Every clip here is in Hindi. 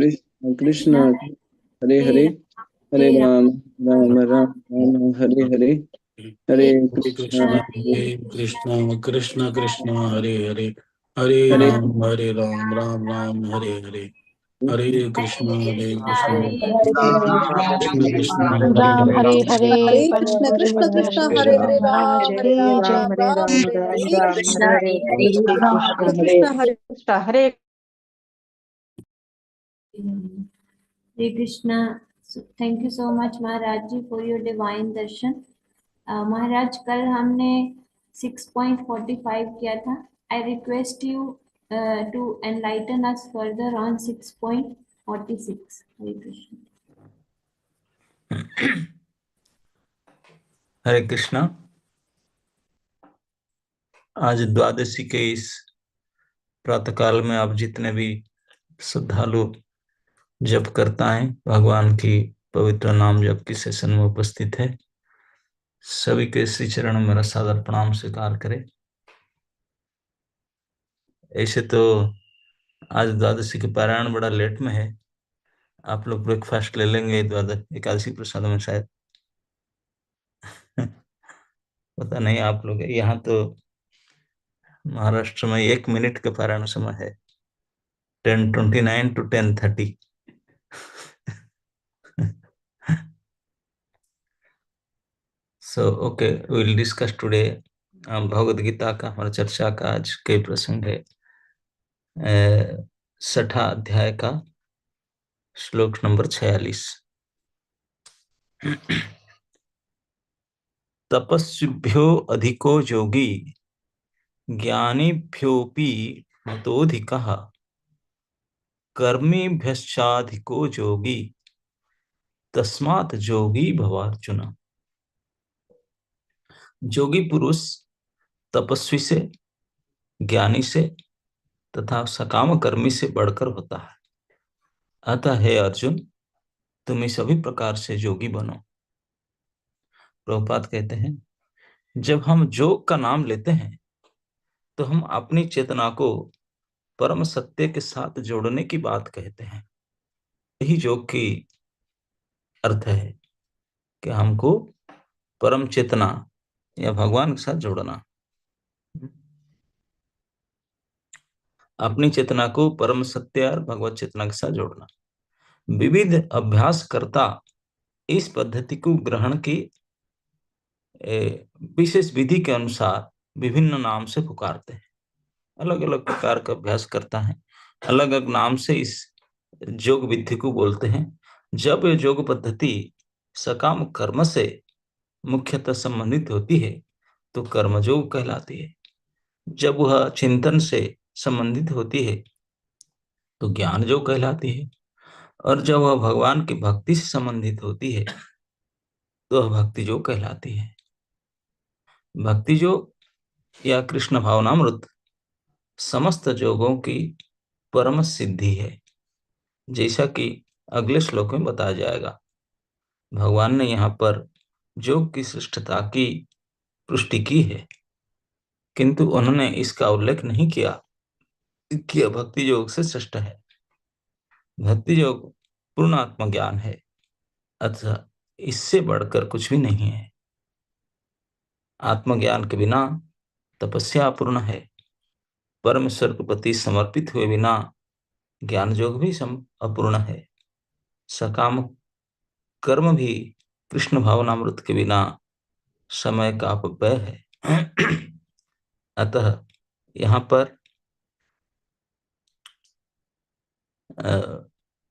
कृष्ण कृष्ण कृष्ण हरे हरे, हरे हरे राम राम राम राम राम हरे हरे, हरे हरे कृष्ण कृष्ण हरे हरे कृष्ण कृष्ण कृष्ण हरे हरे, हरे हरे राम राम राम हरे हरे, हरे कृष्ण हरे कृष्ण कृष्ण राम हरे राम हरे, हरे हरे हरे वंदे कृष्ण कृष्ण हरे हरे राम हरे जय Ram Ram Hare Hare Krishna Hare Hare Hare Krishna Hare Krishna Hare Hare Krishna. Thank you so much Maharaj ji for your divine darshan. Maharaj कल हमने 6.45 किया था। I request you to enlighten us further on 6.46। Hare Krishna. Hare Krishna. आज द्वादशी के इस प्रातः काल में आप जितने भी श्रद्धालु जप करता है, भगवान की पवित्र नाम जप की सेशन में उपस्थित है, सभी के श्री चरण में मेरा सादर प्रणाम स्वीकार करें। ऐसे तो आज द्वादशी के पारायण बड़ा लेट में है, आप लोग ब्रेकफास्ट ले लेंगे द्वादश एकादशी प्रसाद में शायद। पता नहीं आप लोग, यहाँ तो महाराष्ट्र में 1 मिनट का पारायण समय है, 10:29 to 10:30। So okay, will discuss today Bhagavad Gita का हमारा चर्चा का आज कई प्रसंग है। 6ठा अध्याय का श्लोक नंबर 46। तपस्विभ्यो अधिको योगी ज्ञानीभ्योऽपि मतोऽधिकः कर्मीभ्यश्चाधिको योगी तस्मात् योगी भव अर्जुन। योगी पुरुष तपस्वी से, ज्ञानी से तथा सकाम कर्मी से बढ़कर होता है। अतः हे अर्जुन, तुम इस सभी प्रकार से योगी बनो। प्रभुपाद कहते हैं, जब हम योग का नाम लेते हैं तो हम अपनी चेतना को परम सत्य के साथ जोड़ने की बात कहते हैं। यही योग की अर्थ है कि हमको परम चेतना या भगवान के साथ जोड़ना, अपनी चेतना को परम सत्य और भगवत चेतना के साथ जोड़ना। विविध अभ्यास करता इस पद्धति को ग्रहण की विशेष विधि के अनुसार विभिन्न नाम से पुकारते हैं। अलग अलग प्रकार का अभ्यास करता है, अलग अलग नाम से इस योग विधि को बोलते हैं। जब ये योग पद्धति सकाम कर्म से मुख्यतः संबंधित होती है तो कर्मयोग कहलाती है। जब वह चिंतन से संबंधित होती है तो ज्ञान योग कहलाती है, और जब वह भगवान की भक्ति से संबंधित होती है तो वह भक्ति योग कहलाती है। भक्ति योग या कृष्ण भावनामृत समस्त योगों की परम सिद्धि है, जैसा कि अगले श्लोक में बताया जाएगा। भगवान ने यहाँ पर योग की श्रेष्ठता की पुष्टि की है, किंतु उन्होंने इसका उल्लेख नहीं किया कि भक्ति योग से श्रेष्ठ है। भक्ति योग पूर्ण आत्मज्ञान है, अतः इससे बढ़कर कुछ भी नहीं है। आत्मज्ञान के बिना तपस्या अपूर्ण है। परमेश्वर के प्रति समर्पित हुए बिना ज्ञान योग भी अपूर्ण है। सकाम कर्म भी कृष्ण भावनामृत के बिना समय का अपव्यय है। अतः यहाँ पर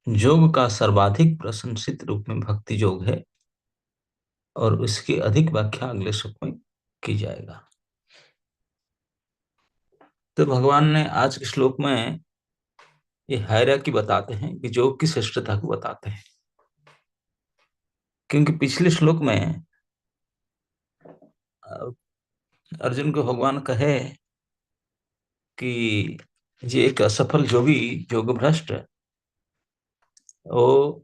योग का सर्वाधिक प्रशंसित रूप में भक्ति योग है, और उसकी अधिक व्याख्या अगले श्लोक में की जाएगा। तो भगवान ने आज के श्लोक में ये हायरार्की बताते हैं कि योग की श्रेष्ठता को बताते हैं, क्योंकि पिछले श्लोक में अर्जुन को भगवान कहे कि ये एक असफल योगी, योग भ्रष्ट, वो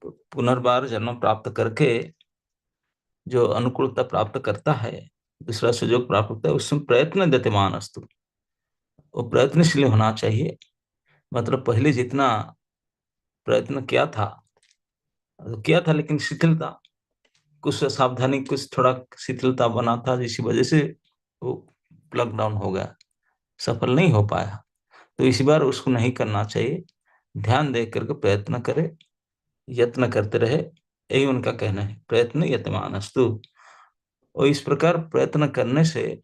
पुनर्बार जन्म प्राप्त करके जो अनुकूलता प्राप्त करता है, दूसरा सुयोग प्राप्त करता है, उसमें प्रयत्न दत्यमान अस्तु, वो प्रयत्नशील होना चाहिए। मतलब पहले जितना प्रयत्न किया था लेकिन शिथिलता, कुछ सावधानी, कुछ थोड़ा शिथिलता बना था, जिसकी वजह से वो प्लग डाउन हो गया, सफल नहीं हो पाया। तो इस बार उसको नहीं करना चाहिए, ध्यान दे करके प्रयत्न करे, यत्न करते रहे, यही उनका कहना है, प्रयत्न यतमानस्तु। और इस प्रकार प्रयत्न करने से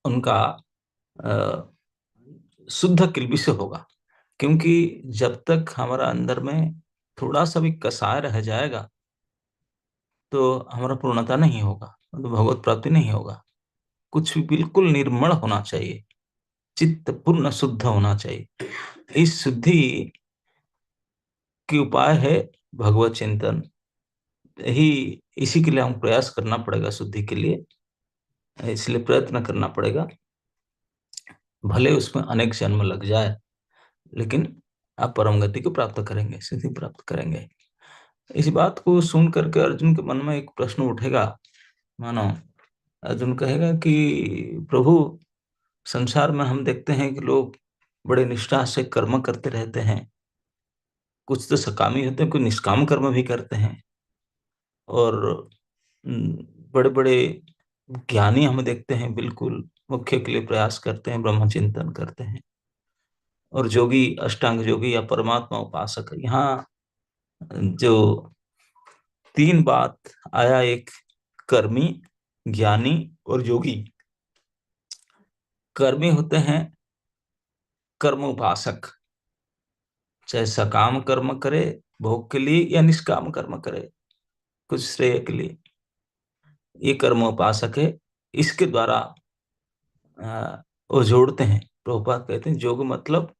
उनका शुद्ध किल्बी से होगा, क्योंकि जब तक हमारा अंदर में थोड़ा सा भी कसाय रह जाएगा तो हमारा पूर्णता नहीं होगा, तो भगवत प्राप्ति नहीं होगा। कुछ भी बिल्कुल निर्मल होना चाहिए, चित्त पूर्ण शुद्ध होना चाहिए। इस शुद्धि की उपाय है भगवत चिंतन, यही इसी के लिए हम प्रयास करना पड़ेगा, शुद्धि के लिए इसलिए प्रयत्न करना पड़ेगा। भले उसमें अनेक जन्म लग जाए, लेकिन आप परम गति को प्राप्त करेंगे, सिद्धि प्राप्त करेंगे। इस बात को सुन करके अर्जुन के मन में एक प्रश्न उठेगा, मानो अर्जुन कहेगा कि प्रभु, संसार में हम देखते हैं कि लोग बड़े निष्ठा से कर्म करते रहते हैं, कुछ तो सकामी होते हैं, कुछ निष्काम कर्म भी करते हैं, और बड़े बड़े ज्ञानी हम देखते हैं, बिल्कुल मुख्य के लिए प्रयास करते हैं, ब्रह्म चिंतन करते हैं, और योगी, अष्टांग योगी या परमात्मा उपासक। यहाँ जो तीन बात आया, एक कर्मी, ज्ञानी और योगी। कर्मी होते हैं कर्म उपासक, चाहे सकाम कर्म करे भोग के लिए या निष्काम कर्म करे कुछ श्रेय के लिए, ये कर्म उपासक है। इसके द्वारा वो जोड़ते हैं। प्रभुपाद कहते हैं योग मतलब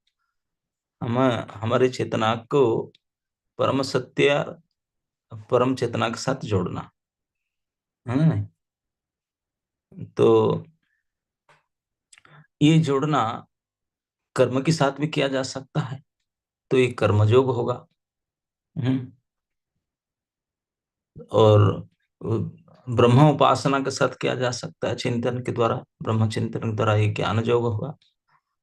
हम हमारे चेतना को परम सत्य, परम चेतना के साथ जोड़ना है। तो ये जोड़ना कर्म के साथ भी किया जा सकता है, तो ये कर्मयोग होगा। और ब्रह्म उपासना के साथ किया जा सकता है, चिंतन के द्वारा, ब्रह्म चिंतन के द्वारा ये ज्ञान योग होगा।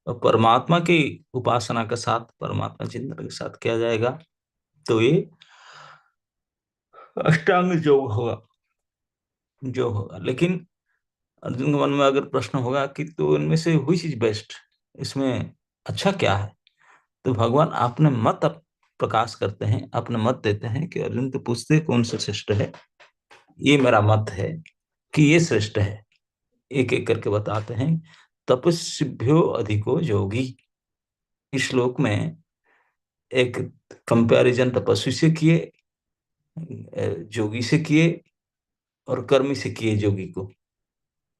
और परमात्मा की उपासना के साथ, परमात्मा चिंतन के साथ किया जाएगा तो ये अष्टांग योग होगा, जो होगा। लेकिन अर्जुन के मन में अगर प्रश्न होगा कि तो इनमें से हुई चीज बेस्ट, इसमें अच्छा क्या है, तो भगवान अपने मत प्रकाश करते हैं, अपने मत देते हैं कि अर्जुन तो पूछते कौन सा श्रेष्ठ है, ये मेरा मत है कि ये श्रेष्ठ है। एक एक करके बताते हैं। तपस्विभ्यो अधिको योगी, इस श्लोक में एक कंपैरिजन तपस्वी से किए, योगी से किए, और कर्मी से किए। योगी को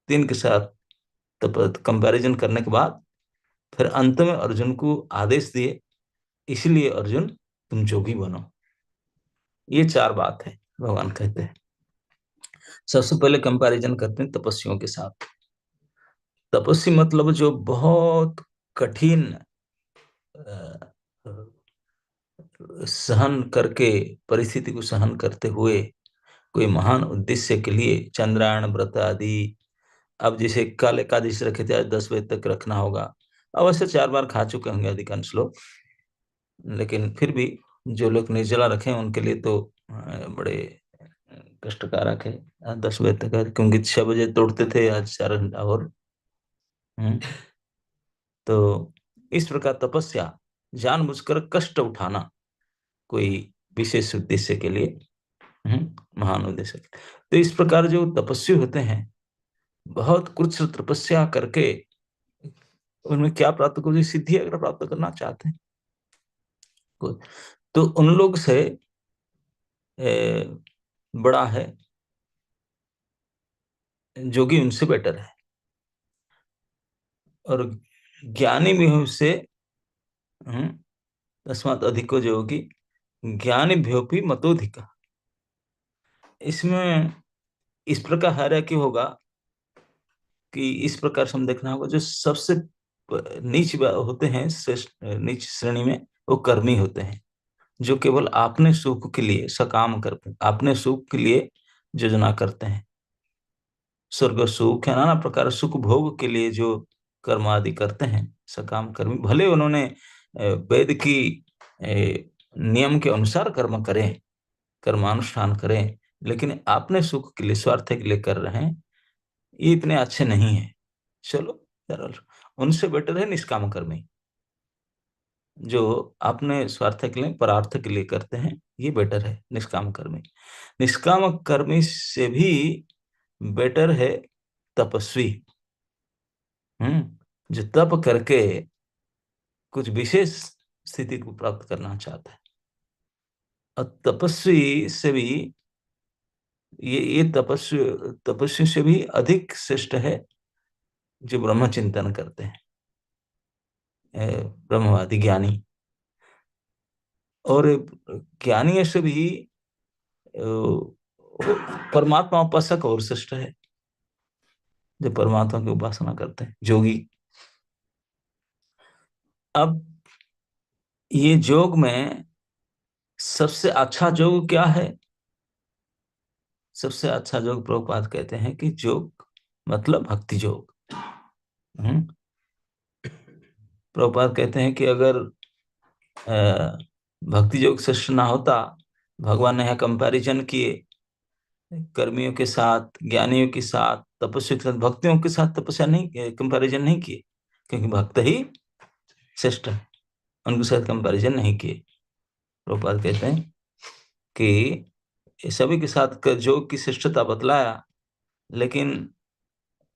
तीन के साथ कंपैरिजन करने के बाद फिर अंत में अर्जुन को आदेश दिए, इसलिए अर्जुन तुम योगी बनो। ये चार बात है भगवान कहते हैं। सबसे पहले कंपैरिजन करते हैं तपस्वियों के साथ। तपस्वी मतलब जो बहुत कठिन सहन करके, परिस्थिति को सहन करते हुए कोई महान उद्देश्य के लिए, चंद्रायण व्रत आदि, अब जैसे कल एकादशी रखे थे, आज 10 बजे तक रखना होगा। अवश्य 4 बार खा चुके होंगे अधिकांश लोग, लेकिन फिर भी जो लोग निर्जला रखे हैं उनके लिए तो बड़े कष्टकारक है 10 बजे तक, क्योंकि 6 बजे तोड़ते थे, आज 4 घंटा और। तो इस प्रकार तपस्या, जानबूझकर कष्ट उठाना कोई विशेष उद्देश्य के लिए, महान उद्देश्य। तो इस प्रकार जो तपस्वी होते हैं, बहुत कुछ तपस्या करके उनमें क्या प्राप्त करो, सिद्धि अगर प्राप्त करना चाहते हैं तो उन लोग से बड़ा है जोगी, उनसे बेटर है। और ज्ञानी भी है उससे, तस्मात् अधिको योगी ज्ञानी भ्योपि मतोधिका। इसमें इस प्रकार हायरार्की होगा कि इस प्रकार से हम देखना होगा, जो सबसे नीच होते हैं, श्रेष्ठ नीच श्रेणी में वो कर्मी होते हैं, जो केवल अपने सुख के लिए सकाम करते हैं, अपने सुख के लिए योजना करते हैं। स्वर्ग सुख है, नाना प्रकार सुख भोग के लिए जो कर्म आदि करते हैं, सकाम कर्मी, भले उन्होंने वेद की नियम के अनुसार कर्म करें, कर्मानुष्ठान करें, लेकिन अपने सुख के लिए, स्वार्थ के लिए कर रहे हैं, ये इतने अच्छे नहीं है। चलो, सरल, उनसे बेटर है निष्काम कर्मी, जो अपने स्वार्थ के लिए, परार्थ के लिए करते हैं, ये बेटर है निष्काम कर्मी। निष्काम कर्मी से भी बेटर है तपस्वी, जो तप करके कुछ विशेष स्थिति को प्राप्त करना चाहता है। और तपस्वी से भी ये तपस्वी तपस्वी से भी अधिक श्रेष्ठ है जो ब्रह्म चिंतन करते हैं, ब्रह्मवादी ज्ञानी। और ज्ञानी से भी परमात्मा उपासक और श्रेष्ठ है, जो परमात्मा की उपासना करते हैं, योगी। अब ये योग में सबसे अच्छा योग क्या है? सबसे अच्छा योग प्रभुपाद कहते हैं कि योग मतलब भक्ति योग। प्रभुपाद कहते हैं कि अगर भक्ति योग श्रेष्ठ ना होता, भगवान ने यहाँ कंपैरिजन किए कर्मियों के साथ, ज्ञानियों के साथ, तपस्वियों के साथ, भक्तियों के साथ तपस्या नहीं, कंपैरिजन नहीं किए, क्योंकि भक्त ही श्रेष्ठ है, उनके साथ कंपैरिजन नहीं किए। प्रभुपाद कहते हैं कि सभी के साथ योग की श्रेष्ठता बतलाया, लेकिन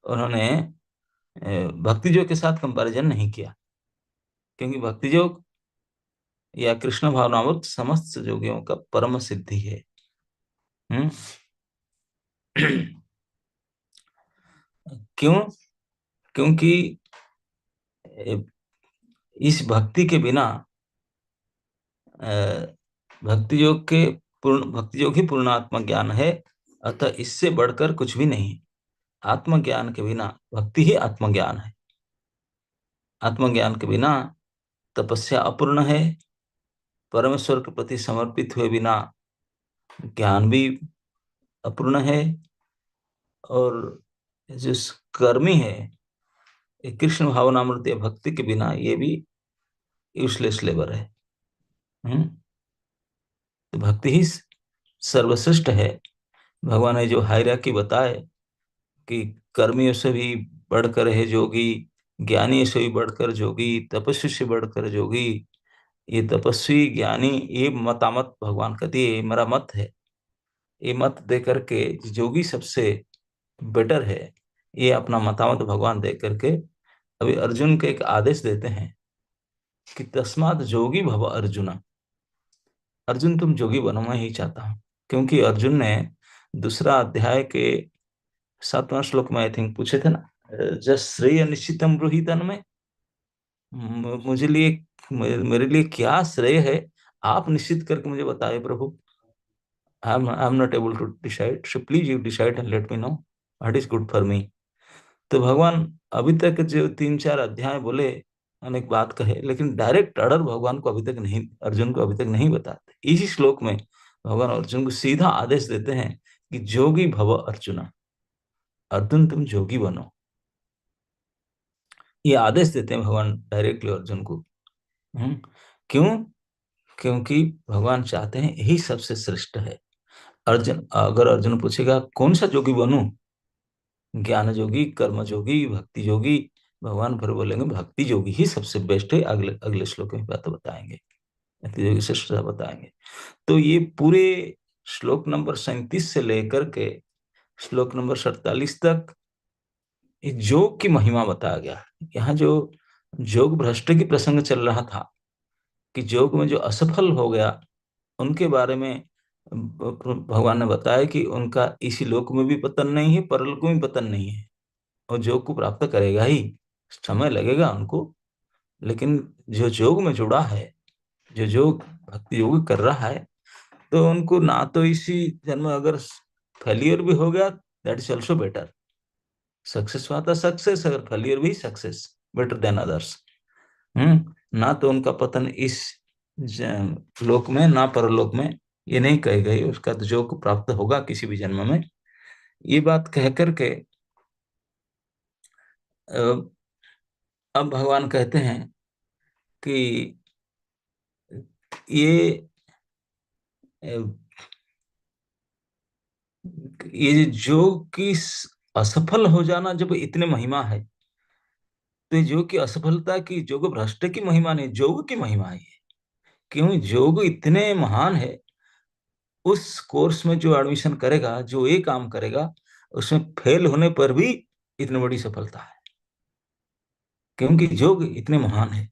उन्होंने भक्ति योग के साथ कंपैरिजन नहीं किया, क्योंकि भक्ति योग या कृष्ण भावनामृत समस्त योगियों का परम सिद्धि है। क्यों? क्योंकि इस भक्ति के बिना, भक्ति योग ही पूर्ण आत्म ज्ञान है, अतः इससे बढ़कर कुछ भी नहीं। आत्मज्ञान के बिना भक्ति ही आत्मज्ञान है। आत्मज्ञान के बिना तपस्या अपूर्ण है। परमेश्वर के प्रति समर्पित हुए बिना ज्ञान भी अपूर्ण है। और जो कर्मी है, कृष्ण भावनामृत या भक्ति के बिना ये भी यूजलेस लेबर है। तो भक्ति ही सर्वश्रेष्ठ है। भगवान ने जो हायरार्की बताए कि कर्मियों से भी बढ़कर है योगी, ज्ञानी से भी बढ़कर योगी, तपस्वी से बढ़कर योगी। ये तपस्वी ज्ञानी, ये मतामत भगवान का दिए, ये मेरा मत है। ये मत दे करके योगी सबसे बेटर है, ये अपना मतामत भगवान दे करके अभी अर्जुन को एक आदेश देते हैं कि तस्मात् योगी भव अर्जुन। अर्जुन तुम योगी बनो, मैं ही चाहता हूं। क्योंकि अर्जुन ने दूसरा अध्याय के 7वां श्लोक में आई थिंक पूछे थे ना, जस श्रेय निश्चितम ब्रूहि तन्मे, मुझे लिए मेरे लिए क्या श्रेय है, आप निश्चित करके मुझे बताए प्रभु। I am not able to decide, so please you decide and let me know what is good for me. तो भगवान अभी तक जो 3-4 अध्याय बोले, अनेक बात कहे, लेकिन डायरेक्ट ऑर्डर भगवान को अभी तक नहीं, अर्जुन को अभी तक नहीं बताते। इसी श्लोक में भगवान अर्जुन को सीधा आदेश देते हैं कि जोगी भव अर्जुन, अर्जुन तुम जोगी बनो। ये आदेश देते हैं भगवान डायरेक्टली अर्जुन को। क्यों? क्योंकि भगवान चाहते हैं यही सबसे श्रेष्ठ है। अर्जुन, अगर अर्जुन पूछेगा कौन सा जोगी बनूं, ज्ञान जोगी, कर्म जोगी, भक्ति जोगी, भगवान फिर बोलेंगे भक्ति जोगी ही सबसे बेस्ट है। अगले अगले श्लोक में बात बताएंगे, भक्ति जोगी श्रेष्ठता बताएंगे। तो ये पूरे श्लोक नंबर 37 से लेकर के श्लोक नंबर 47 तक योग की महिमा बताया गया। यहाँ जो योग भ्रष्ट की प्रसंग चल रहा था कि योग में जो असफल हो गया, उनके बारे में भगवान ने बताया कि उनका इसी लोक में भी पतन नहीं है, परलोक में भी पतन नहीं है, और योग को प्राप्त करेगा ही, समय लगेगा उनको। लेकिन जो योग में जुड़ा है, जो योग भक्ति योग कर रहा है, तो उनको ना तो इसी जन्म में अगर फेलियर भी हो गया, that is also better. Success हुआ था सक्सेस, अगर फेलियर भी सक्सेस, बेटर देन अदर्स। ना तो उनका पतन इस लोक में, ना परलोक में, ये नहीं कही गई। उसका तो योग प्राप्त होगा किसी भी जन्म में। ये बात कह करके अब भगवान कहते हैं कि ये ये योग की असफल हो जाना जब इतने महिमा है, तो योग की असफलता की योग भ्रष्ट की महिमा नहीं, योग की महिमा है। क्यों? योग इतने महान है, उस कोर्स में जो एडमिशन करेगा, जो ये काम करेगा, उसमें फेल होने पर भी इतनी बड़ी सफलता है, क्योंकि योग इतने महान है।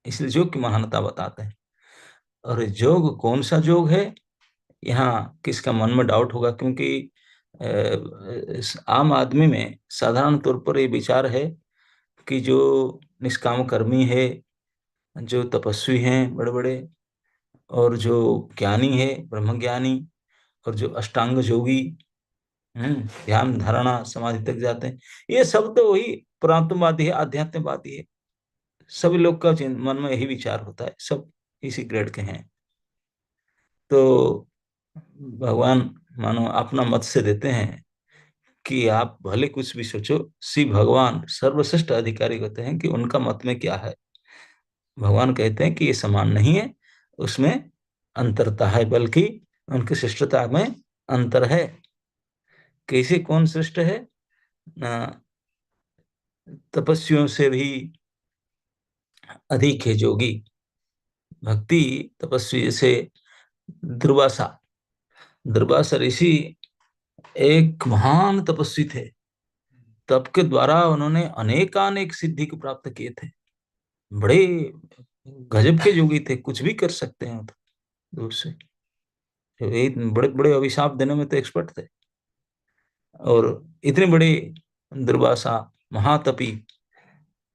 इसलिए योग की महानता बताते हैं। और योग कौन सा योग है, यहाँ किसका मन में डाउट होगा, क्योंकि आम आदमी में साधारण तौर पर ये विचार है कि जो निष्काम कर्मी है, जो तपस्वी हैं बड़े बड़े, और जो ज्ञानी है ब्रह्म ज्ञानी, और जो अष्टांग योगी, ध्यान धारणा समाधि तक जाते हैं, ये सब तो वही पुरातनवादी है, आध्यात्मवादी है। सभी लोग का मन में यही विचार होता है, सब इसी ग्रेड के हैं। तो भगवान मानो अपना मत से देते हैं कि आप भले कुछ भी सोचो, श्री भगवान सर्वश्रेष्ठ अधिकारी होते हैं कि उनका मत में क्या है। भगवान कहते हैं कि ये समान नहीं है, उसमें अंतरता है, बल्कि उनकी श्रेष्ठता में अंतर है। कैसे, कौन श्रेष्ठ है? तपस्वियों से भी अधिक है जोगी। भक्ति तपस्वी से दुर्वासा, दुर्वासा ऋषि एक महान तपस्वी थे। तप के द्वारा उन्होंने अनेकानेक सिद्धि को प्राप्त किए थे। बड़े गजब के योगी थे, कुछ भी कर सकते हैं तो दूर से। बड़े बड़े अभिशाप देने में तो एक्सपर्ट थे। और इतने बड़े दुर्वासा महातपी,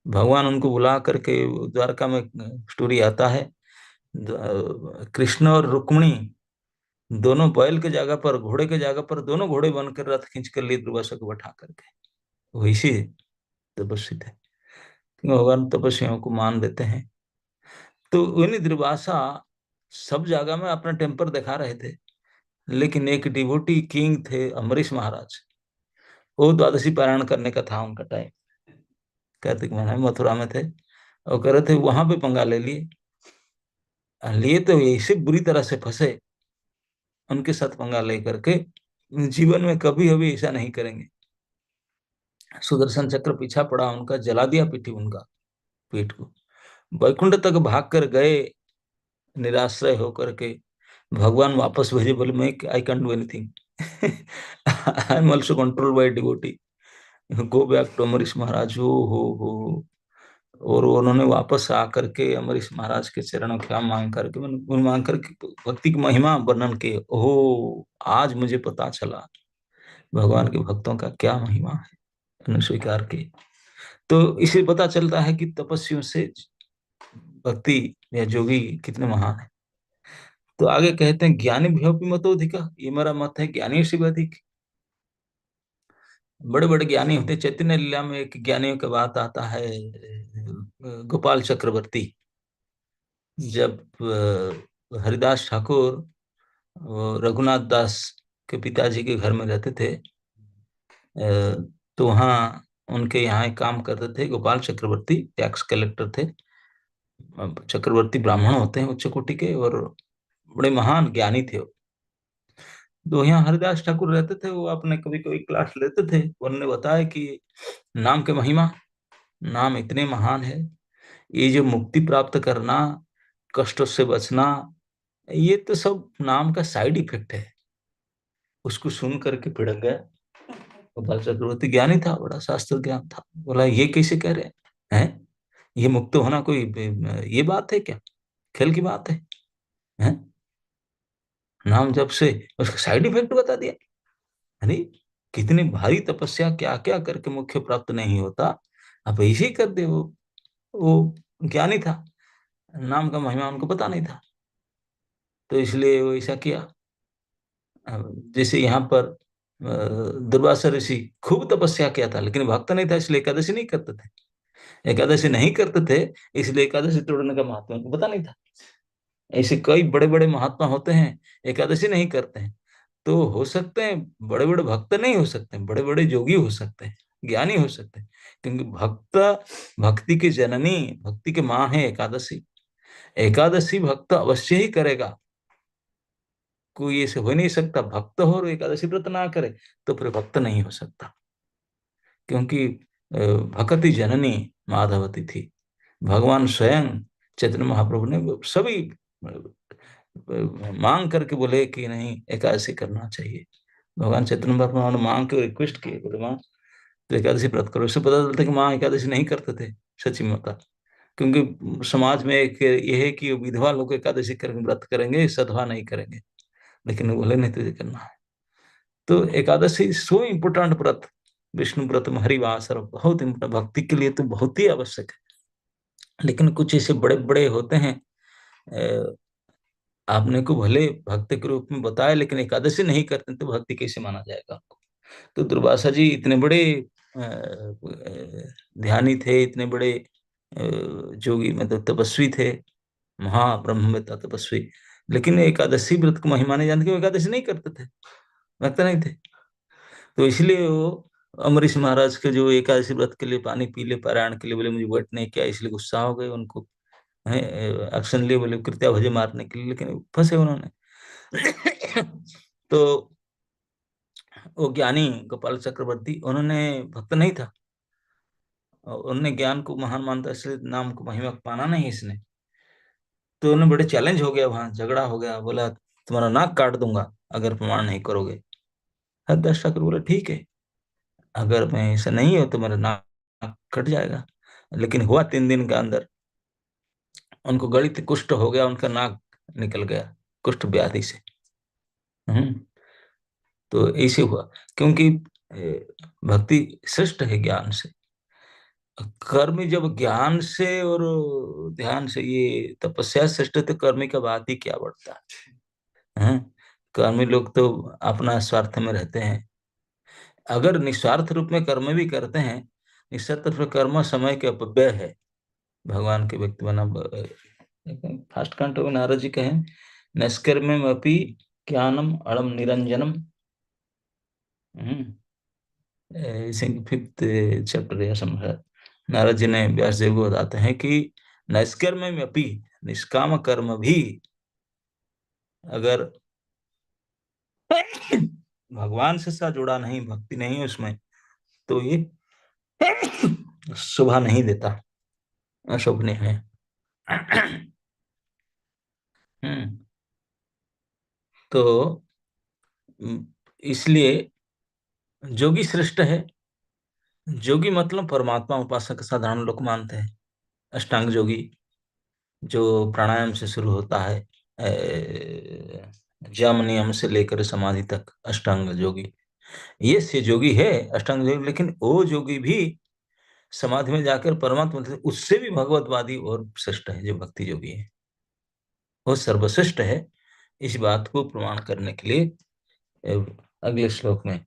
भगवान उनको बुला करके, द्वारका में स्टोरी आता है, कृष्ण और रुक्मिणी दोनों बैल के जगह पर, घोड़े के जगह पर, दोनों घोड़े बनकर रथ खींच कर लिए दुर्वासा को बैठा करके। वैसे तपस्वी थे, भगवान तपस्वियों को मान देते हैं। तो उन्हीं दुर्वासा सब जगह में अपना टेम्पर दिखा रहे थे, लेकिन एक डिवोटी किंग थे अम्बरीश महाराज, वो द्वादशी पारायण करने का था उनका टाइम, कार्तिक महीना में मथुरा में थे, और कह रहे थे, वहां पे पंगा ले लिए लिए तो ऐसे बुरी तरह से फंसे, उनके साथ पंगा लेकर के जीवन में कभी अभी ऐसा नहीं करेंगे। सुदर्शन चक्र पीछा पड़ा उनका, जला दिया पीठी उनका पीठ को, वैकुंठ तक भाग कर गए निराश्रय होकर के। भगवान वापस भेजे, बोले मैं I can do anything, I am also control by devotee, go back to Ambarish Maharaj. हो और उन्होंने वापस आकर के अम्बरीश महाराज के चरणों क्या मांग करके, मांग करके भक्ति की महिमा वर्णन के, ओहो आज मुझे पता चला भगवान के भक्तों का क्या महिमा है, उन्होंने स्वीकार की। तो इसे पता चलता है कि तपस्वियों से भक्ति या जोगी कितने महान है। तो आगे कहते हैं, ज्ञानी भी मतो अधिका, ये मेरा मत है, ज्ञानी से भी अधिक। बड़े बड़े ज्ञानी होते, चैतन्य लीला में एक ज्ञानियों का बात आता है, गोपाल चक्रवर्ती, जब हरिदास ठाकुर रघुनाथ दास के पिताजी के घर में रहते थे, तो वहाँ उनके यहाँ एक काम करते थे गोपाल चक्रवर्ती, टैक्स कलेक्टर थे। चक्रवर्ती ब्राह्मण होते हैं उच्च कोटि के, और बड़े महान ज्ञानी थे। तो यहाँ हरिदास ठाकुर रहते थे, वो अपने कभी कभी क्लास लेते थे। उन्होंने बताया कि नाम के महिमा, नाम इतने महान है, ये जो मुक्ति प्राप्त करना, कष्टों से बचना, ये तो सब नाम का साइड इफेक्ट है। उसको सुन करके भिड़क गया। गोपाल चक्रवर्ती ज्ञानी था, बड़ा शास्त्र ज्ञान था, बोला ये कैसे कह रहे हैं, ये मुक्त होना कोई ये बात है क्या, खेल की बात है? नाम जब से उसका साइड इफेक्ट बता दिया। अरे कितनी भारी तपस्या, क्या क्या करके मुख्य प्राप्त नहीं होता, अब ऐसे ही कर दे। वो ज्ञानी था, नाम का महिमा उनको पता नहीं था, तो इसलिए वो ऐसा किया। जैसे यहाँ पर दुर्वासा ऋषि खूब तपस्या किया था, लेकिन भक्त नहीं था, इसलिए एकादशी नहीं करते थे। एकादशी नहीं करते थे, इसलिए एकादशी तोड़ने का महत्व उनको पता नहीं था। ऐसे कई बड़े बड़े महात्मा होते हैं, एकादशी नहीं करते हैं, तो हो सकते हैं बड़े बड़े भक्त नहीं हो सकते, बड़े बड़े योगी हो सकते हैं, ज्ञानी हो सकते हैं, क्योंकि भक्ति की जननी, भक्ति की माँ है एकादशी। एकादशी भक्त अवश्य ही करेगा, कोई ऐसे हो नहीं सकता भक्त हो और एकादशी व्रत ना करे तो फिर भक्त नहीं हो सकता। क्योंकि भक्ति जननी माधवती थी, भगवान स्वयं चैतन्य महाप्रभु ने सभी मांग करके बोले कि नहीं एकादशी करना चाहिए। भगवान चैतन्य महाप्रभु ने मांग के रिक्वेस्ट किए, बोले माँ तो एकादशी व्रत करो। इससे पता चलता है कि माँ एकादशी नहीं करते थे सची माता, क्योंकि समाज में एक ये है कि विधवा लोग एकादशी करेंगे, व्रत करेंगे, सधवा नहीं करेंगे, लेकिन वो बोले नहीं तुझे करना है। तो एकादशी सो इम्पोर्टेंट व्रत, विष्णु व्रत में हरिवास और बहुत इम्पोर्टेंट, भक्ति के लिए तो बहुत ही आवश्यक है। लेकिन कुछ ऐसे बड़े बड़े होते हैं, आपने को भले भक्त के रूप में बताया लेकिन एकादशी नहीं करते तो भक्ति कैसे माना जाएगा आपको। तो दुर्वासा जी इतने बड़े ध्यानी थे, इतने बड़े जोगी मतलब तपस्वी थे, महाब्रह्मवेत्ता तपस्वी, लेकिन एकादशी व्रत को महिमा नहीं जानते, एकादशी नहीं करते थे, भक्त नहीं थे। तो इसलिए वो अमरीश महाराज के जो एकादशी व्रत के लिए पानी पी ले पारायण के लिए बोले मुझे वेट नहीं किया, इसलिए गुस्सा हो गए, उनको एक्शन लिए, बोले कृत्या भजे मारने के लिए, लेकिन फंसे उन्होंने। तो वो ज्ञानी गोपाल चक्रवर्ती, उन्होंने भक्त नहीं था, उन्होंने ज्ञान को महान मानता, इसलिए नाम को महिमा पाना नहीं इसने। तो उन्हें बड़े चैलेंज हो गया, वहां झगड़ा हो गया, बोला तुम्हारा नाक काट दूंगा अगर प्रमाण नहीं करोगे। हरदास ठाकुर बोले ठीक है, अगर मैं ऐसा नहीं हो तो मेरा नाक कट जाएगा। लेकिन हुआ 3 दिन के अंदर उनको गणित कुष्ठ हो गया, उनका नाक निकल गया कुष्ठ व्याधि से। तो ऐसे हुआ, क्योंकि भक्ति श्रेष्ठ है ज्ञान से। कर्म जब ज्ञान से और ध्यान से, ये तपस्या श्रेष्ठ, तो कर्म का बात ही क्या बढ़ता है। कर्मी लोग तो अपना स्वार्थ में रहते हैं, अगर निस्वार्थ रूप में कर्म भी करते हैं, निस्वार्थ रूप में कर्म समय के अपव्यय है। भगवान के व्यक्ति बना फर्स्ट कंट्रो में नारद जी कहे नैष्कर्म्यम अपि ज्ञानम अड़म निरंजनम। फिफ्थ चैप्टर या संभव नारद जी ने व्यास देव को बताते हैं कि नैष्कर्म्य में अपि, निष्काम कर्म भी अगर भगवान से सा जुड़ा नहीं, भक्ति नहीं है उसमें, तो ये शोभा नहीं देता, अशोभनीय है। तो इसलिए जोगी श्रेष्ठ है। जोगी मतलब परमात्मा उपासक साधारण लोग मानते हैं। अष्टांग जोगी जो प्राणायाम से शुरू होता है, जम नियम से लेकर समाधि तक अष्टांग जोगी, ये से जोगी है अष्टांग जोगी। लेकिन वो जोगी भी समाधि में जाकर परमात्मा, उससे भी भगवतवादी और श्रेष्ठ है जो भक्ति जोगी है, वो सर्वश्रेष्ठ है। इस बात को प्रमाण करने के लिए अगले श्लोक में,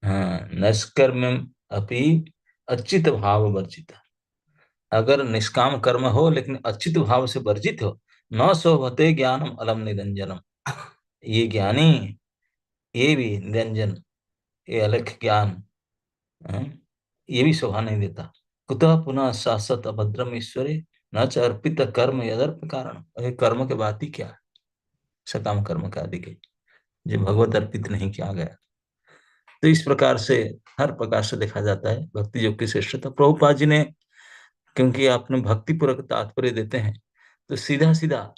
हाँ, नैष्कर्म्यम अपि अच्युत भाव वर्जित, अगर निष्काम कर्म हो लेकिन अच्युत भाव से वर्जित हो, न शोभते ज्ञानम अलम निरंजनम, ये ज्ञानी, ये भी निरंजन, ये अलख ज्ञान, ये भी शोभा नहीं देता। कुतः पुनः शाश्वत अभद्रम ईश्वरे न च अर्पित कर्म यदर्प कारण, कर्म के बात ही क्या है, सकाम कर्म का आदि के जो भगवत अर्पित नहीं किया गया। तो इस प्रकार से हर प्रकार से देखा जाता है भक्ति योग की श्रेष्ठता। प्रभुपाद जी ने, क्योंकि आपने भक्ति पूर्वक तात्पर्य देते हैं, तो सीधा सीधा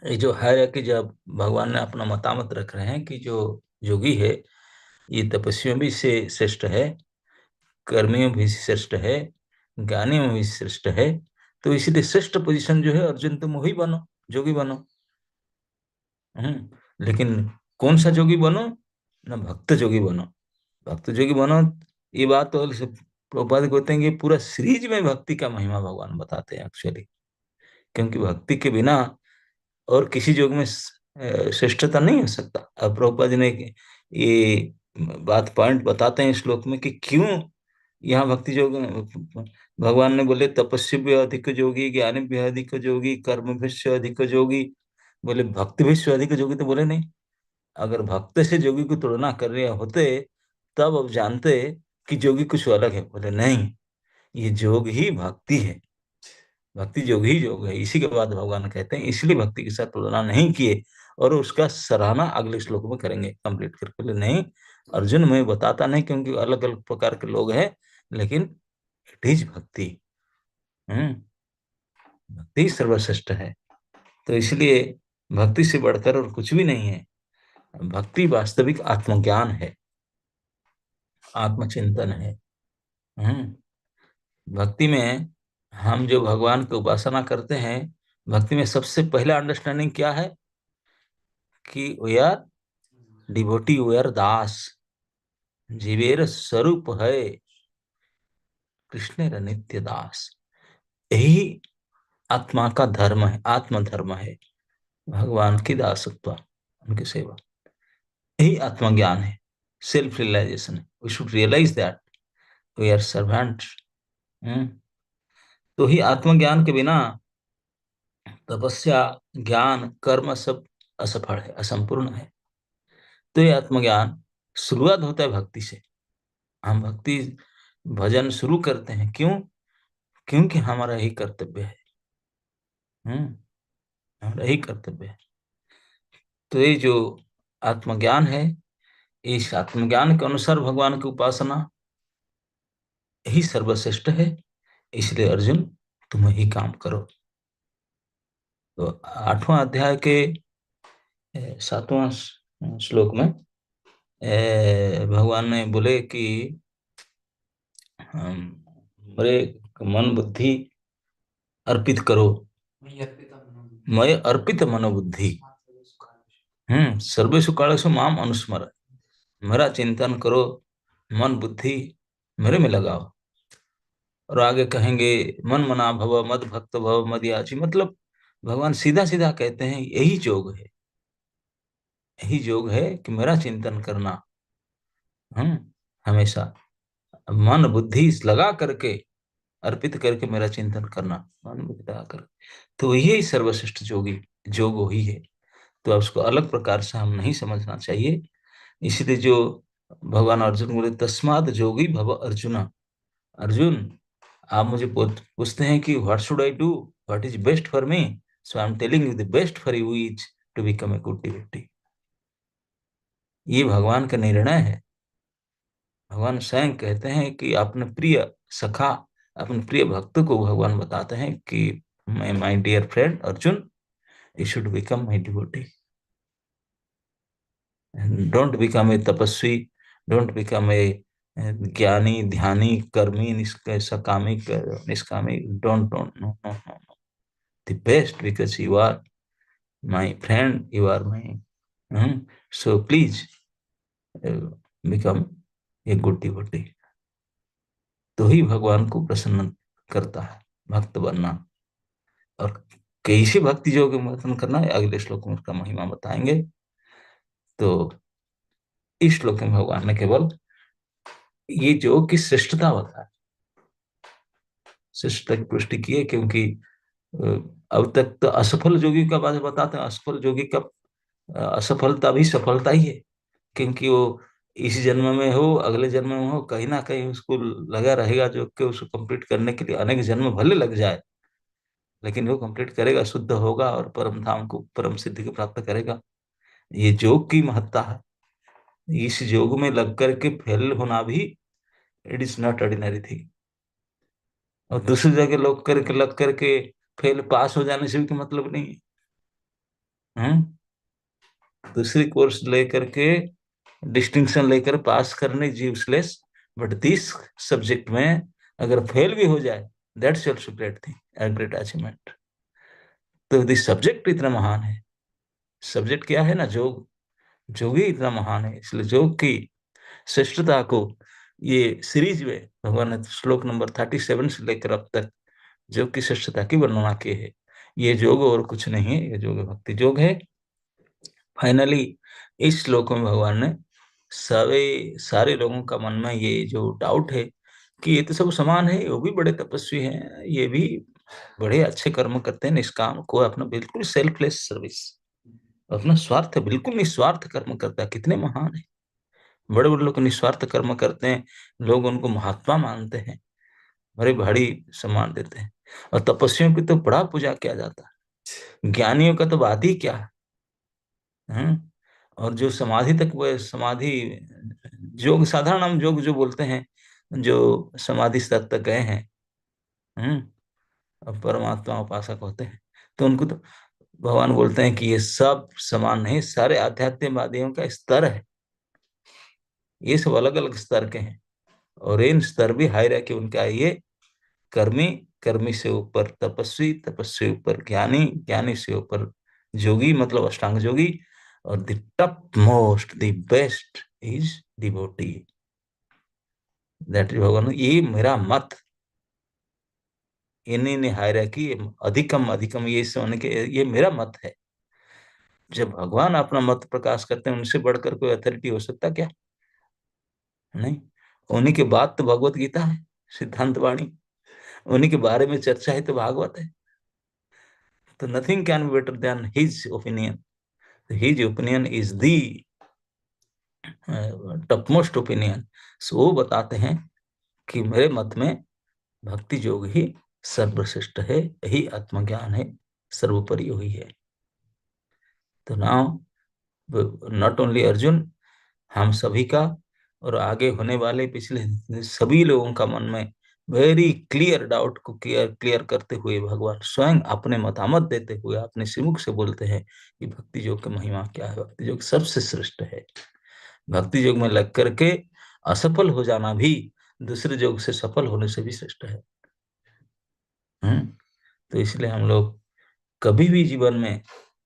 ये जो है कि जब भगवान ने अपना मतामत रख रहे हैं कि जो योगी है ये तपस्वियों भी से श्रेष्ठ है, कर्मियों भी श्रेष्ठ है, ज्ञानियों भी श्रेष्ठ है, तो इसीलिए श्रेष्ठ पोजीशन जो है अर्जुन तुम वही बनो, जोगी बनो। लेकिन कौन सा जोगी बनो ना, भक्त जोगी बनो, भक्त जोगी बनो। ये बात तो प्रभुपाद कहते हैं कि पूरा सीरीज में भक्ति का महिमा भगवान बताते हैं एक्चुअली, क्योंकि भक्ति के बिना और किसी योग में श्रेष्ठता नहीं हो सकता। अब प्रभुपाद जी ने ये बात पॉइंट बताते हैं श्लोक में कि क्यों यहाँ भक्ति योग, भगवान ने बोले तपस्वी भी अधिक जोगी, ज्ञानी भी अधिक जोगी, कर्म भी अधिक जोगी, बोले भक्ति भी अधिक जोगी, तो बोले नहीं, अगर भक्त से जोगी को तुलना कर रहे होते तब अब जानते कि जोगी कुछ अलग है। बोले नहीं, ये जोग ही भक्ति है, भक्ति योग ही योग है। इसी के बाद भगवान कहते हैं इसलिए भक्ति के साथ तुलना नहीं किए, और उसका सराहना अगले श्लोक में करेंगे कंप्लीट करके। बोले नहीं अर्जुन, मैं बताता नहीं क्योंकि अलग अलग प्रकार के लोग हैं, लेकिन इट इज भक्ति। भक्ति सर्वश्रेष्ठ है। तो इसलिए भक्ति से बढ़कर और कुछ भी नहीं है। भक्ति वास्तविक आत्मज्ञान है, आत्मचिंतन है। भक्ति में हम जो भगवान की उपासना करते हैं, भक्ति में सबसे पहला अंडरस्टैंडिंग क्या है कि we are devotee, we are das, जीवेर स्वरूप है कृष्ण नित्य दास। यही आत्मा का धर्म है, आत्मधर्म है, भगवान की दासत्व, उनकी सेवा। यही आत्मज्ञान है, सेल्फ रियलाइजेशन है। We should realize that we are servant. तो ही आत्मज्ञान के बिना तपस्या, ज्ञान, कर्म सब असफल है, असंपूर्ण है। तो ये आत्मज्ञान शुरुआत होता है भक्ति से। हम भक्ति भजन शुरू करते हैं, क्यों? क्योंकि हमारा यही कर्तव्य है। हमारा यही कर्तव्य है। तो ये जो आत्मज्ञान है, इस आत्मज्ञान के अनुसार भगवान की उपासना यही सर्वश्रेष्ठ है। इसलिए अर्जुन तुम यही काम करो। तो 8वां अध्याय के 7वां श्लोक में भगवान ने बोले कि मेरे मन बुद्धि अर्पित करो, मैं अर्पित मनोबुद्धि सर्वेषु कालेषु माम अनुस्मर। मेरा चिंतन करो, मन बुद्धि मेरे में लगाओ। और आगे कहेंगे मन मना भव, मद भक्त भव, मद याची। मतलब भगवान सीधा सीधा कहते हैं यही योग है, यही योग है कि मेरा चिंतन करना, हमेशा मन बुद्धि लगा करके, अर्पित करके मेरा चिंतन करना, मन बुद्धि लगा कर। तो यही सर्वश्रेष्ठ योगी योग वही है। तो अब उसको अलग प्रकार से हम नहीं समझना चाहिए। इसलिए जो भगवान अर्जुन बोले तस्माद योगी भव अर्जुना। अर्जुन, आप मुझे पूछते हैं कि what should I do, what is best for me, so I am telling you the best for you is to become a good devotee. ये भगवान का निर्णय है। भगवान स्वयं कहते हैं कि अपने प्रिय सखा, अपने प्रिय भक्त को भगवान बताते हैं कि my dear friend Arjun, you should become my devotee. Don't become a tapasvi, don't become a gyani, dhyani, karmi, sakami, nishkami. Don't don't no no no no. The best, because you are my friend, you are my, so please become a good devotee. तो ही भगवान को प्रसन्न करता है भक्त बनना। और कैसे भक्ति योग में वर्तन करना है अगले श्लोक में उसका महिमा बताएंगे। तो इस श्लोक में भगवान ने केवल ये योग की श्रेष्ठता बताया, श्रेष्ठता की पुष्टि की है। क्योंकि अब तक तो असफल योगी का बात बताते हैं, असफल योगी का असफलता भी सफलता ही है। क्योंकि वो इस जन्म में हो, अगले जन्म में हो, कहीं ना कहीं उसको लगा रहेगा जो कि उसको कंप्लीट करने के लिए अनेक जन्म भले लग जाए, लेकिन वो कंप्लीट करेगा, शुद्ध होगा और परम धाम को, परम सिद्धि को प्राप्त करेगा। ये योग की महत्ता है। इस योग में लग करके फेल होना भी it is not ordinary thing. और दूसरी जगह लोग करके लग करके फेल पास हो जाने से भी तो मतलब नहीं है। दूसरी कोर्स लेकर के डिस्टिंक्शन लेकर पास करने यूजलेस, बट दिस सब्जेक्ट में अगर फेल भी हो जाए that's also great thing, a great achievement. तो दिस सब्जेक्ट इतना महान है। सब्जेक्ट क्या है ना, योग, योग ही इतना महान है। इसलिए योग की श्रेष्ठता को ये सीरीज में भगवान ने श्लोक नंबर 37 से लेकर अब तक योग की श्रेष्ठता की वर्णना की है। ये योग और कुछ नहीं है, ये योग भक्ति योग है। फाइनली इस श्लोक में भगवान ने सारे लोगों का मन में ये जो डाउट है कि ये तो सब समान है, वो भी बड़े तपस्वी हैं, ये भी बड़े अच्छे कर्म करते हैं, निष्काम, को अपना बिल्कुल सेल्फलेस सर्विस, अपना स्वार्थ बिल्कुल निस्वार्थ कर्म करता है, कितने महान है। बड़े बड़े लोग निस्वार्थ कर्म करते हैं, लोग उनको महात्मा मानते हैं, बड़े भारी सम्मान देते हैं। और तपस्वियों की तो बड़ा पूजा किया जाता है, ज्ञानियों का तो बात ही क्या है। और जो समाधि तक, वो समाधि योग, साधारण हम योग जो बोलते हैं, जो समाधि स्तर तक गए हैं, और परमात्मा उपासक होते हैं, तो उनको तो भगवान बोलते हैं कि ये सब समान नहीं, सारे आध्यात्मिकवादियों का स्तर है, ये सब अलग अलग स्तर के हैं। और इन स्तर भी हायरार्की उनका है, ये कर्मी, कर्मी से ऊपर तपस्वी, तपस्वी ऊपर ज्ञानी, ज्ञानी से ऊपर जोगी, मतलब अष्टांग जोगी, और the top most, the best is devotee. That is भगवान, ये मेरा मत, इन्हीं ने हायरार्की, अधिकम अधिकम, ये होने के, ये मेरा मत है। जब भगवान अपना मत प्रकाश करते हैं, उनसे बढ़कर कोई अथॉरिटी हो सकता क्या? नहीं। उन्हीं के बाद तो भगवत गीता है, सिद्धांत वाणी, उन्हीं के बारे में चर्चा है तो भागवत है। तो nothing can be better than his opinion. His opinion is the top most opinion. So वो बताते हैं कि मेरे मत में भक्ति योग ही सर्वश्रेष्ठ है, यही आत्मज्ञान है, सर्वोपरि वही है। तो नाउ नॉट ओनली अर्जुन, हम सभी का और आगे होने वाले पिछले सभी लोगों का मन में वेरी क्लियर डाउट को क्लियर करते हुए भगवान स्वयं अपने मतामत देते हुए अपने श्रीमुख से बोलते हैं कि भक्ति योग की महिमा क्या है, भक्ति योग सबसे श्रेष्ठ है। भक्ति योग में लग करके असफल हो जाना भी दूसरे योग से सफल होने से भी श्रेष्ठ है। तो इसलिए हम लोग कभी भी जीवन में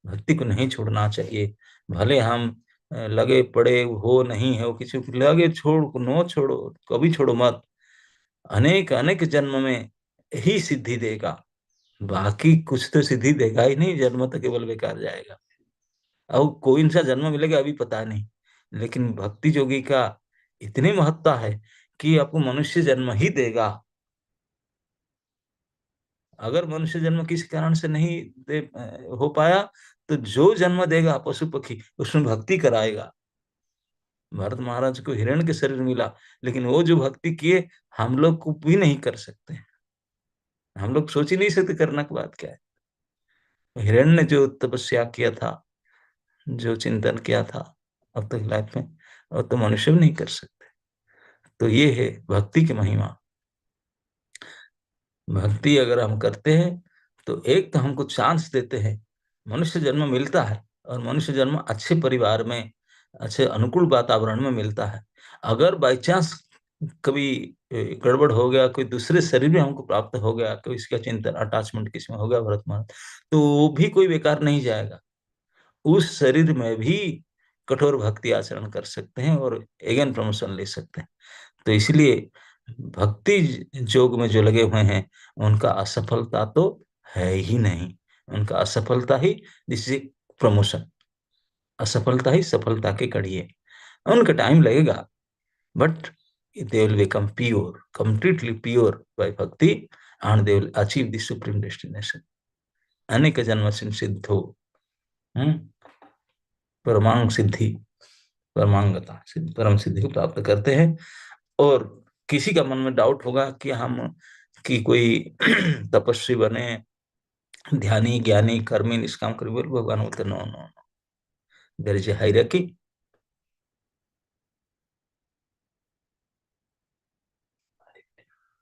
भक्ति को नहीं छोड़ना चाहिए। भले हम लगे पड़े हो, नहीं है, किसी को लगे छोड़, नो छोड़ो, कभी छोड़ो मत। अनेक अनेक जन्म में ही सिद्धि देगा, बाकी कुछ तो सिद्धि देगा ही नहीं, जन्म तो केवल बेकार जाएगा। अब कोई सा जन्म मिलेगा अभी पता नहीं, लेकिन भक्ति योगी का इतनी महत्ता है कि आपको मनुष्य जन्म ही देगा। अगर मनुष्य जन्म किसी कारण से नहीं हो पाया, तो जो जन्म देगा पशु पक्षी, उसमें भक्ति कराएगा। भरत महाराज को हिरण के शरीर मिला, लेकिन वो जो भक्ति किए हम लोग को भी नहीं कर सकते, हम लोग सोच ही नहीं सकते करना की बात क्या है। हिरण ने जो तपस्या किया था, जो चिंतन किया था अब तक लाइफ में, और तो मनुष्य भी नहीं कर सकते। तो ये है भक्ति की महिमा। भक्ति अगर हम करते हैं तो एक तो हमको चांस देते हैं, मनुष्य जन्म मिलता है, और मनुष्य जन्म अच्छे परिवार में, अच्छे अनुकूल वातावरण में मिलता है। अगर बाई चांस कभी गड़बड़ हो गया, कोई दूसरे शरीर में हमको प्राप्त हो गया, कोई इसका चिंतन अटैचमेंट किसी में हो गया भरत महाराज, तो वो भी कोई बेकार नहीं जाएगा। उस शरीर में भी कठोर भक्ति आचरण कर सकते हैं और एगेन प्रमोशन ले सकते हैं। तो इसलिए भक्ति योग में जो लगे हुए हैं, उनका असफलता तो है ही नहीं, उनका असफलता ही दिस इज प्रमोशन, असफलता ही सफलता की कड़ी है। उनका टाइम लगेगा, but they will become pure, completely pure by bhakti, and they will achieve the supreme destination. अनेक जन्म से सिद्ध हो, परमांग सिद्धि, परमांगता सिद्धि, परम सिद्धि को प्राप्त करते हैं। और किसी का मन में डाउट होगा कि हम कि कोई तपस्वी बने, ध्यानी, ज्ञानी, कर्मी, निष्काम कर्मी, बोल भगवान बोलते no no no, there is a hierarchy.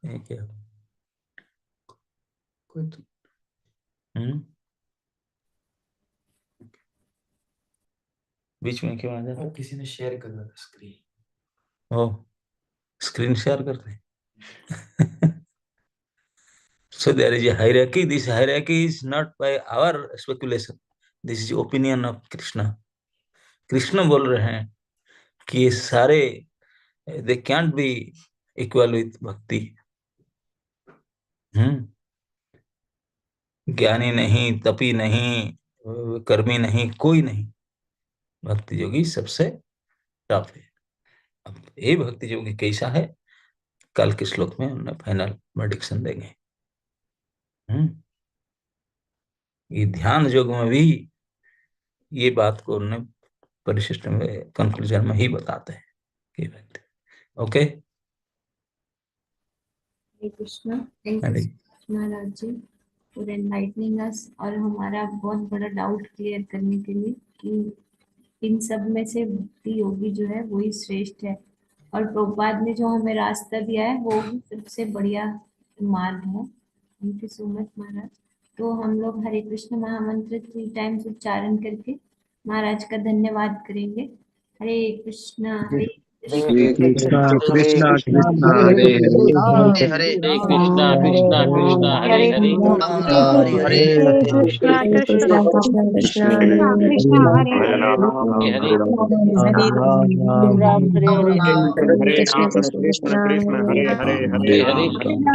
क्या कोई तो बीच में क्यों आ जाता? किसी ने शेयर कर दिया स्क्रीन। ओ, स्क्रीन शेयर करते हैं। So there is a hierarchy. This hierarchy is not by our speculation. This is opinion of Krishna. Krishna बोल रहे हैं कि ये सारे they can't be equal with भक्ति। ज्ञानी नहीं, तपी नहीं, कर्मी नहीं, कोई नहीं, भक्ति योगी सबसे टॉप है। अब ये भक्ति योगी कैसा है, कल के श्लोक में उन्हें फाइनल प्रेडिक्शन देंगे। ये ध्यान योग में भी ये बात को उन्हें परिशिष्ट में कंक्लूजन में ही बताते हैं कि व्यक्ति okay. Hare Krishna, thank you. Maharaj ji for enlightening us और हमारा बहुत बड़ा डाउट क्लियर करने के लिए कि इन सब में से भक्ति योगी जो है वही श्रेष्ठ है और प्रभुपाद ने जो हमें रास्ता दिया है वो भी सबसे बढ़िया मार्ग है। थैंक यू सो मच महाराज। तो हम लोग हरे कृष्ण महामंत्र 3 टाइम्स उच्चारण करके महाराज का धन्यवाद करेंगे। हरे कृष्णा हरे हरे कृष्णा कृष्णा कृष्णा हरे हरे हरे हरे कृष्णा कृष्णा कृष्णा हरे हरे हरे हरे कृष्णा कृष्णा कृष्ण कृष्ण हरे हरे हरे राम राम हरे हरे कृष्ण कृष्ण कृष्ण हरे हरे हरे हरे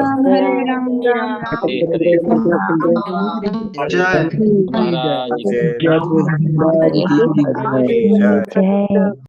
राम हरे राम राम राम हरे हरे जय महाराज जय जय जय